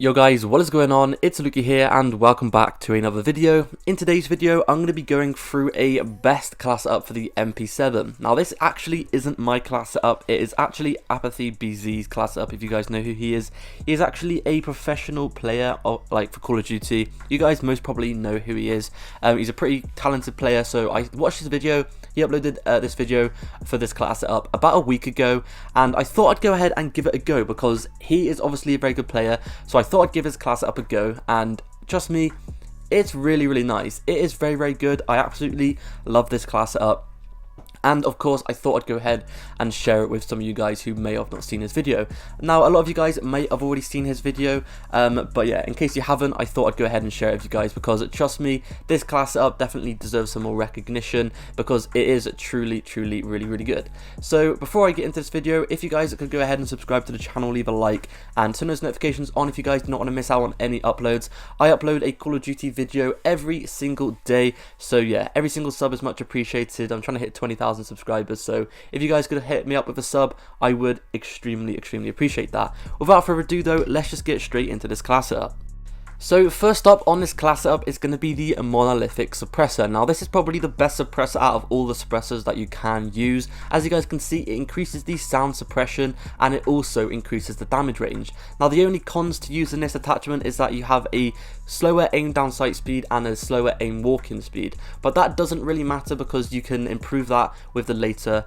Yo guys, what is going on? It's Luki here and welcome back to another video. In today's video, I'm going to be going through a best class setup for the MP7. Now this actually isn't my class setup, it is actually Apathy BZ's class setup. If you guys know who he is actually a professional player of, for Call of Duty. You guys most probably know who he is. He's a pretty talented player, so I watched his video. He uploaded this video for this class setup about a week ago, and I thought I'd go ahead and give it a go because he is obviously a very good player, so I thought I'd give his class setup a go, and trust me, it's really nice. It is very good. I absolutely love this class setup. And of course, I thought I'd go ahead and share it with some of you guys who may have not seen his video. Now, a lot of you guys may have already seen his video, but yeah, in case you haven't, I thought I'd go ahead and share it with you guys because, trust me, this class setup definitely deserves some more recognition because it is truly really good. So before I get into this video, if you guys could go ahead and subscribe to the channel, leave a like, and turn those notifications on if you guys do not want to miss out on any uploads. I upload a Call of Duty video every single day, so yeah, every single sub is much appreciated. I'm trying to hit 20,000 subscribers, so if you guys could hit me up with a sub, I would extremely appreciate that. Without further ado though, let's just get straight into this class setup. So first up on this class setup is going to be the monolithic suppressor. Now this is probably the best suppressor out of all the suppressors that you can use. As you guys can see, it increases the sound suppression and it also increases the damage range. Now the only cons to using this attachment is that you have a slower aim down sight speed and a slower aim walk-in speed, but that doesn't really matter because you can improve that with the later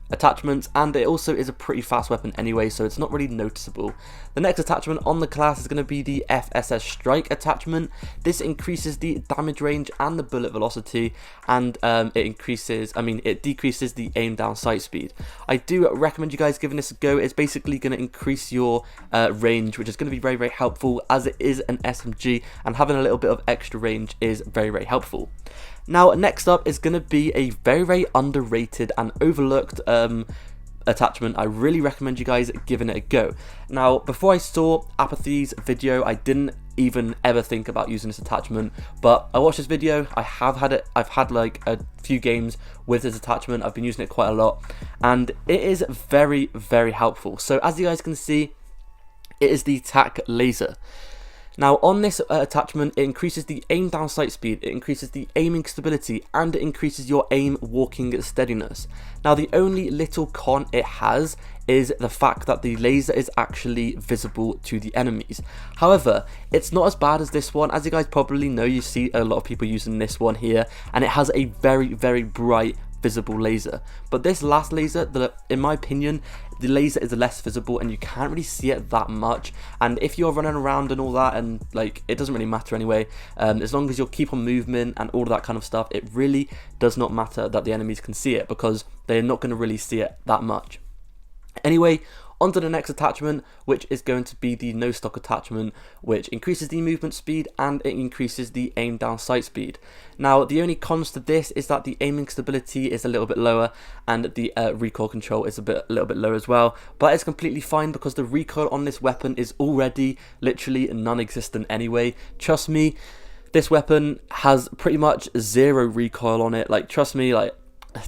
attachments, and it also is a pretty fast weapon anyway, so it's not really noticeable. The next attachment on the class is going to be the FSS Strike attachment. This increases the damage range and the bullet velocity, and it decreases the aim down sight speed. I do recommend you guys giving this a go. It's basically going to increase your range, which is going to be very helpful as it is an SMG, and having a little bit of extra range is very helpful. Now next up is going to be a very underrated and overlooked attachment. I really recommend you guys giving it a go. Now before I saw Apathy's video, I didn't even ever think about using this attachment, but I watched this video. I've had like a few games with this attachment. I've been using it quite a lot and it is very helpful. So as you guys can see, it is the TAC Laser. Now on this attachment, it increases the aim down sight speed, it increases the aiming stability, and it increases your aim walking steadiness. Now the only little con it has is the fact that the laser is actually visible to the enemies. However, it's not as bad as this one. As you guys probably know, you see a lot of people using this one here, and it has a very bright visible laser. But this last laser, in my opinion, the laser is less visible and you can't really see it that much, and if you're running around and all that, and it doesn't really matter anyway, as long as you keep on movement and all of that kind of stuff, it really does not matter that the enemies can see it because they're not going to really see it that much. Anyway, on to the next attachment, which is going to be the no stock attachment, which increases the movement speed and it increases the aim down sight speed. Now the only cons to this is that the aiming stability is a little bit lower and the recoil control is a little bit lower as well, but it's completely fine because the recoil on this weapon is already literally non-existent anyway. Trust me, this weapon has pretty much zero recoil on it. Trust me,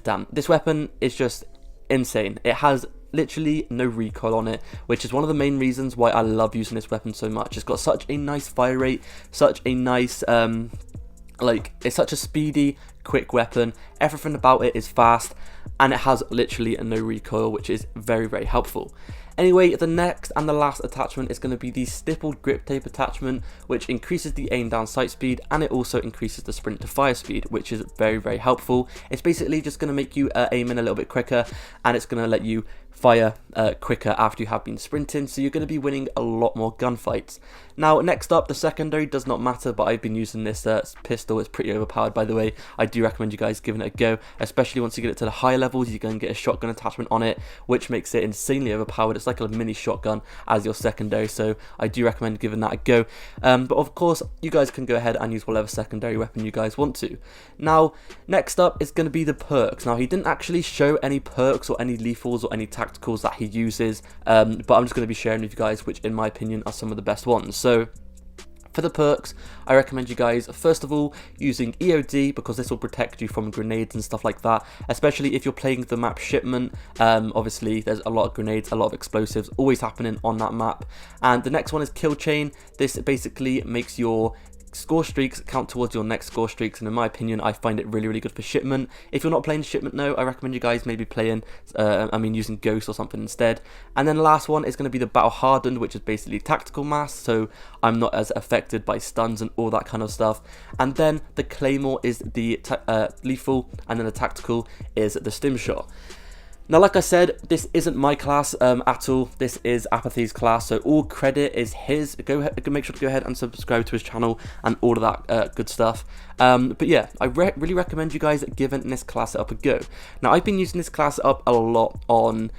damn, this weapon is just insane. It has literally no recoil on it, which is one of the main reasons why I love using this weapon so much. It's got such a nice fire rate, such a nice it's such a speedy, quick weapon. Everything about it is fast, and it has literally no recoil, which is very helpful. Anyway, the next and the last attachment is going to be the stippled grip tape attachment, which increases the aim down sight speed and it also increases the sprint to fire speed, which is very helpful. It's basically just going to make you aim in a little bit quicker, and it's going to let you fire quicker after you have been sprinting, so you're going to be winning a lot more gunfights. Now next up, the secondary does not matter, but I've been using this pistol. It's pretty overpowered, by the way. I do recommend you guys giving it a go, especially once you get it to the higher levels. You're going to get a shotgun attachment on it, which makes it insanely overpowered. It's like a mini shotgun as your secondary, so I do recommend giving that a go. But of course, you guys can go ahead and use whatever secondary weapon you guys want to. Now next up is going to be the perks. Now he didn't actually show any perks or any lethals or any tacticals that he uses, but I'm just going to be sharing with you guys which in my opinion are some of the best ones. So For the perks, I recommend you guys, first of all, using EOD, because this will protect you from grenades and stuff like that, especially if you're playing the map Shipment. Obviously, there's a lot of grenades, a lot of explosives always happening on that map. And the next one is Kill Chain. This basically makes your score streaks count towards your next score streaks, and in my opinion, I find it really good for Shipment. If you're not playing Shipment though, I recommend you guys maybe playing, using Ghost or something instead. And then the last one is going to be the Battle Hardened, which is basically tactical mass, so I'm not as affected by stuns and all that kind of stuff. And then the Claymore is the lethal, and then the tactical is the Stim Shot. Now, like I said, this isn't my class at all. This is Apathy's class, so all credit is his. Make sure to go ahead and subscribe to his channel and all of that good stuff. But yeah, I really recommend you guys giving this class up a go. Now, I've been using this class up a lot on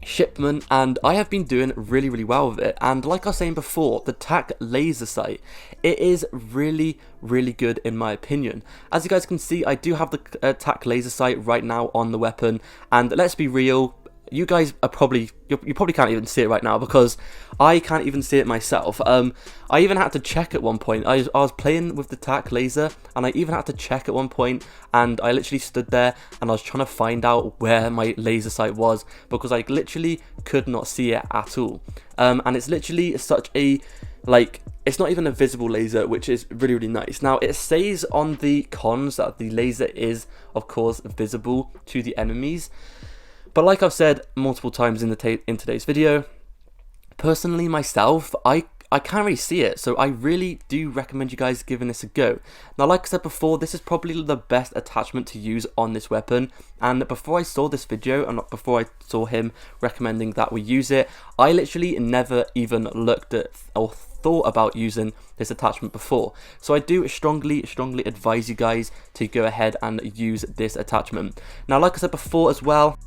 Shipment, and I have been doing really well with it. And like I was saying before, the TAC Laser sight, it is really good in my opinion. As you guys can see, I do have the TAC Laser sight right now on the weapon, and let's be real, you guys are you probably can't even see it right now, because I can't even see it myself. I even had to check at one point. I was playing with the TAC Laser, and I even had to check at one point, and I literally stood there and I was trying to find out where my laser sight was, because I literally could not see it at all. And it's literally such a, it's not even a visible laser, which is really nice. Now, it says on the cons that the laser is, of course, visible to the enemies. But like I've said multiple times in today's video, personally myself, I can't really see it, so I really do recommend you guys giving this a go. Now, like I said before, this is probably the best attachment to use on this weapon, and before I saw this video, and before I saw him recommending that we use it, I literally never even looked at or thought about using this attachment before. So I do strongly advise you guys to go ahead and use this attachment. Now, like I said before as well,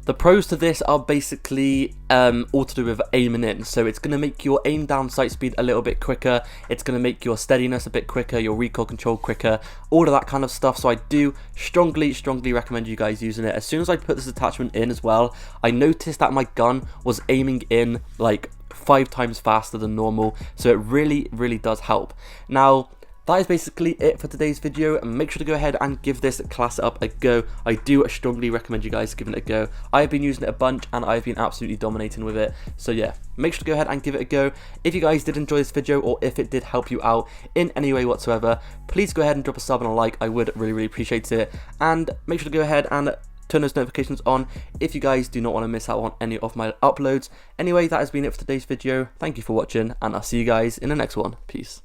the pros to this are basically all to do with aiming in. So it's going to make your aim down sight speed a little bit quicker. It's going to make your steadiness a bit quicker, your recoil control quicker, all of that kind of stuff. So I do strongly recommend you guys using it. As soon as I put this attachment in as well, I noticed that my gun was aiming in like 5 times faster than normal. So it really does help. Now, that is basically it for today's video. Make sure to go ahead and give this class up a go. I do strongly recommend you guys giving it a go. I have been using it a bunch and I've been absolutely dominating with it. So yeah, make sure to go ahead and give it a go. If you guys did enjoy this video, or if it did help you out in any way whatsoever, please go ahead and drop a sub and a like. I would really appreciate it. And make sure to go ahead and turn those notifications on if you guys do not want to miss out on any of my uploads. Anyway, that has been it for today's video. Thank you for watching, and I'll see you guys in the next one. Peace.